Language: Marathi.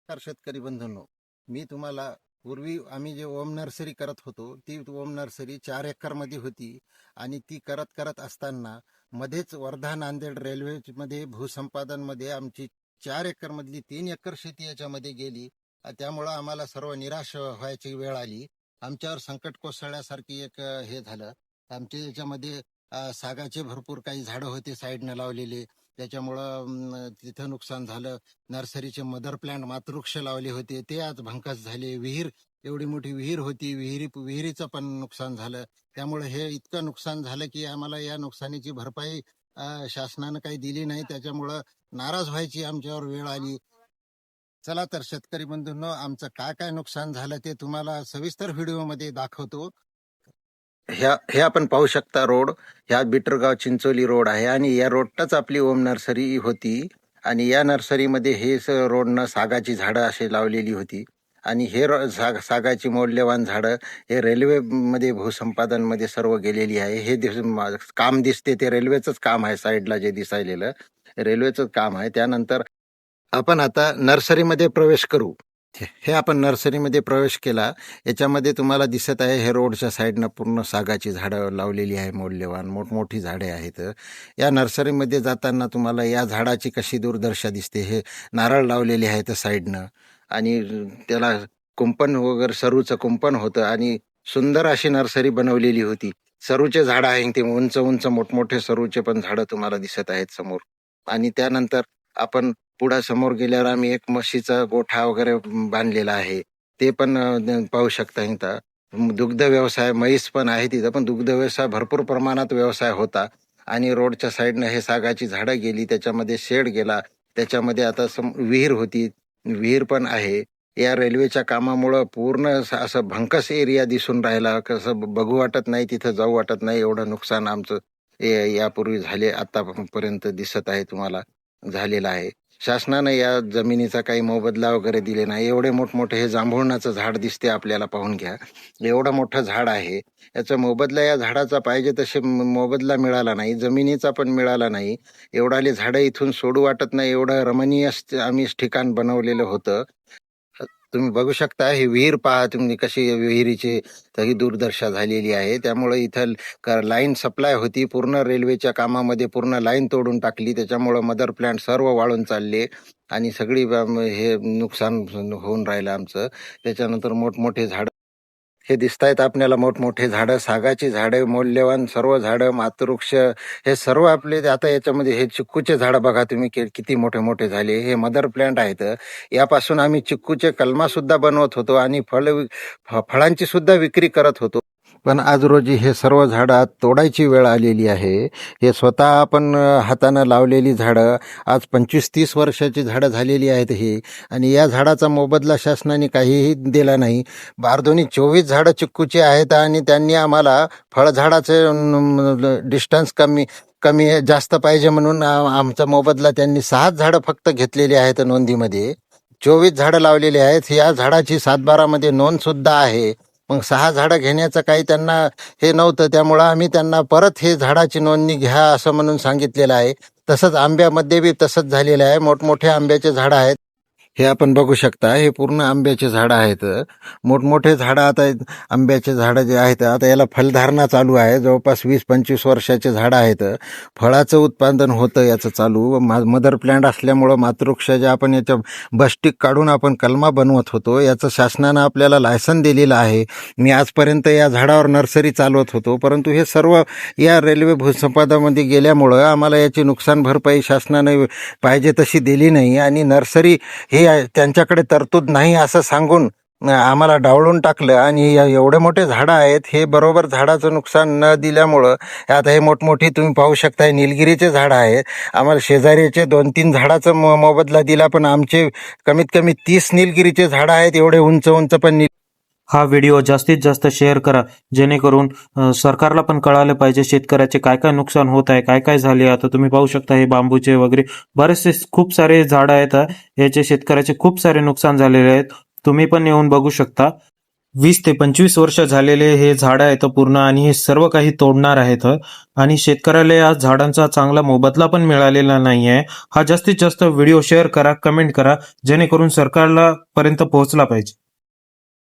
नमस्कार शेतकरी बंधूंनो, मी तुम्हाला पूर्वी आम्ही जे ओम नर्सरी करत होतो ती ओम नर्सरी 4 एकरमध्ये होती आणि ती करत करत असताना मध्येच वर्धा नांदेड रेल्वेमध्ये भूसंपादनमध्ये आमची 4 एकरमधली 3 एकर शेती याच्यामध्ये गेली. त्यामुळं आम्हाला सर्व निराश व्हायची वेळ आली. आमच्यावर संकट कोसळल्यासारखी एक हे झालं. आमच्या याच्यामध्ये सागाचे भरपूर काही झाडं होते साईडनं लावलेले, त्याच्यामुळं तिथं नुकसान झालं. नर्सरीचे मदर प्लांट मातृवृक्ष लावले होते ते आज भंकस झाले. विहीर, एवढी मोठी विहीर होती, विहिरीचं पण नुकसान झालं. त्यामुळे हे इतकं नुकसान झालं की आम्हाला या नुकसानीची भरपाई शासनानं काही दिली नाही. त्याच्यामुळं नाराज व्हायची आमच्यावर वेळ आली. चला तर शेतकरी बंधूंनो, आमचं काय काय नुकसान झालं ते तुम्हाला सविस्तर व्हिडिओमध्ये दाखवतो. हे आपण पाहू शकता रोड, ह्या बिटरगाव चिंचोली रोड आहे आणि या रोडटाच आपली ओम नर्सरी होती. आणि या नर्सरीमध्ये हे रोडनं सागाची झाडं अशी लावलेली होती. आणि हे सागाची मौल्यवान झाडं हे रेल्वेमध्ये भूसंपादनमध्ये सर्व गेलेली आहे. हे काम दिसते ते रेल्वेचंच काम आहे. साईडला जे दिसायलेलं रेल्वेचंच काम आहे. त्यानंतर आपण आता नर्सरीमध्ये प्रवेश करू. हे आपण नर्सरीमध्ये प्रवेश केला. याच्यामध्ये तुम्हाला दिसत आहे हे रोडच्या साईडनं पूर्ण सागाची झाडं लावलेली आहे. मौल्यवान मोठमोठी झाडे आहेत. या नर्सरीमध्ये जाताना तुम्हाला या झाडाची कशी दुर्दशा दिसते. हे नारळ लावलेले आहेत साईडनं आणि त्याला कुंपण वगैरे सरूचं कुंपण होतं आणि सुंदर अशी नर्सरी बनवलेली होती. सरूचे झाडं आहे ते उंच उंच मोठमोठे सरूचे पण झाडं तुम्हाला दिसत आहेत समोर. आणि त्यानंतर आपण पुढे समोर गेल्यावर आम्ही एक म्हशीचा गोठा वगैरे बांधलेला आहे. ते पण पाहू शकता. इथं दुग्ध व्यवसाय, म्हैस पण आहे तिथं, पण दुग्ध व्यवसाय भरपूर प्रमाणात व्यवसाय होता. आणि रोडच्या साईडनं हे सागाची झाडं गेली, त्याच्यामध्ये शेड गेला, त्याच्यामध्ये आता विहीर होती, विहीर पण आहे. या रेल्वेच्या कामामुळं पूर्ण असं भंकस एरिया दिसून राहिला. कसं बघू वाटत नाही, तिथं जाऊ वाटत नाही. एवढं नुकसान आमचं यापूर्वी झाले, आतापर्यंत दिसत आहे तुम्हाला झालेला आहे. शासनानं या जमिनीचा काही मोबदला वगैरे दिले नाही. एवढे मोठमोठे हे जांभुळाचं झाड दिसते आपल्याला, पाहून घ्या. एवढं मोठं झाड आहे, याचा मोबदला या झाडाचा पाहिजे तसे मोबदला मिळाला नाही, जमिनीचा पण मिळाला नाही. एवढाले झाडं इथून सोडू वाटत नाही. एवढं रमणीय आम्ही ठिकाण बनवलेलं होतं. तुम्ही बघू शकता. ही विहीर पहा तुम्ही कशी विहिरीची ही दुर्दशा झालेली आहे. त्यामुळे इथं लाईन सप्लाय होती, पूर्ण रेल्वेच्या कामामध्ये पूर्ण लाईन तोडून टाकली. त्याच्यामुळं मदर प्लांट सर्व वाळून चालले आणि सगळी हे नुकसान होऊन राहिलं आमचं. त्याच्यानंतर मोठमोठे झाडं हे दिसत आहेत आपल्याला, मोठमोठे झाडं, सागाची झाडं, मौल्यवान सर्व झाडं, मातृवृक्ष हे सर्व आपले. आता याच्यामध्ये हे चिक्कूचे झाडं बघा तुम्ही किती मोठे मोठे झाले. हे मदर प्लांट आहेत. यापासून आम्ही चिक्कूचे कलमा सुद्धा बनवत होतो आणि फळांची सुद्धा विक्री करत होतो. पण आज रोजी हे सर्व झाडं तोडायची वेळ आलेली आहे. हे स्वतः आपण हातानं लावलेली झाडं आज 25-30 वर्षाची झाडं झालेली आहेत ही. आणि या झाडाचा मोबदला शासनाने काहीही दिला नाही. बारदोनी 24 झाडं चिक्कूची आहेत आणि त्यांनी आम्हाला फळझाडाचे डिस्टन्स कमी जास्त पाहिजे म्हणून आमचा मोबदला त्यांनी 6 झाडं फक्त घेतलेली आहेत नोंदीमध्ये. 24 झाडं लावलेली आहेत. या झाडाची 7/12 नोंद सुद्धा आहे. मग 6 झाडं घेण्याचं काही त्यांना हे नव्हतं. त्यामुळं आम्ही त्यांना परत हे झाडाची नोंदणी घ्या असं म्हणून सांगितलेलं आहे. तसंच आंब्यामध्ये बी तसंच झालेलं आहे. मोठमोठे आंब्याचे झाडं आहेत. हे आपण बघू शकता. हे पूर्ण आंब्याचे झाडं आहेत. मोठमोठे झाडं आता आंब्याचे झाडं जे आहेत, आता याला फलधारणा चालू आहे. जवळपास 20-25 वर्षाचे झाडं आहेत. फळाचं उत्पादन होतं याचं चालू. मदर प्लांट असल्यामुळं मातृवृक्षाच्या आपण याच्या बस्टिक काढून आपण कलमा बनवत होतो. याचं शासनानं आपल्याला लायसन दिलेलं आहे. मी आजपर्यंत या झाडावर नर्सरी चालवत होतो, परंतु हे सर्व या रेल्वे भूसंपादनामध्ये गेल्यामुळं आम्हाला याची नुकसान भरपाई शासनानं पाहिजे तशी दिली नाही. आणि नर्सरी हे त्यांच्याकडे तरतूद नाही असं सांगून आम्हाला डावळून टाकलं. आणि एवढे मोठे झाडं आहेत, हे बरोबर झाडाचं नुकसान न दिल्यामुळं आता हे मोठमोठी तुम्ही पाहू शकता निलगिरीचे झाडं आहेत. आम्हाला शेजारीचे 2-3 झाडाचा मोबदला दिला, पण आमचे कमीत कमी 30 निलगिरीचे झाडं आहेत, एवढे उंच उंच. पण हा व्हिडिओ जास्तीत जास्त शेअर करा, जेणेकरून सरकारला पण कळालं पाहिजे शेतकऱ्याचे काय काय नुकसान होत आहे, काय काय झाले. आता तुम्ही पाहू शकता हे बांबूचे वगैरे बरेचसे खूप सारे झाडं आहेत. याचे शेतकऱ्याचे खूप सारे नुकसान झालेले आहेत. तुम्ही पण येऊन बघू शकता. 20 ते 25 वर्ष झालेले हे झाड आहेत पूर्ण, आणि हे सर्व काही तोडणार आहेत, आणि शेतकऱ्याला या झाडांचा चांगला मोबदला पण मिळालेला नाहीये. हा जास्तीत जास्त व्हिडिओ शेअर करा, कमेंट करा, जेणेकरून सरकारला पर्यंत पोहोचला पाहिजे.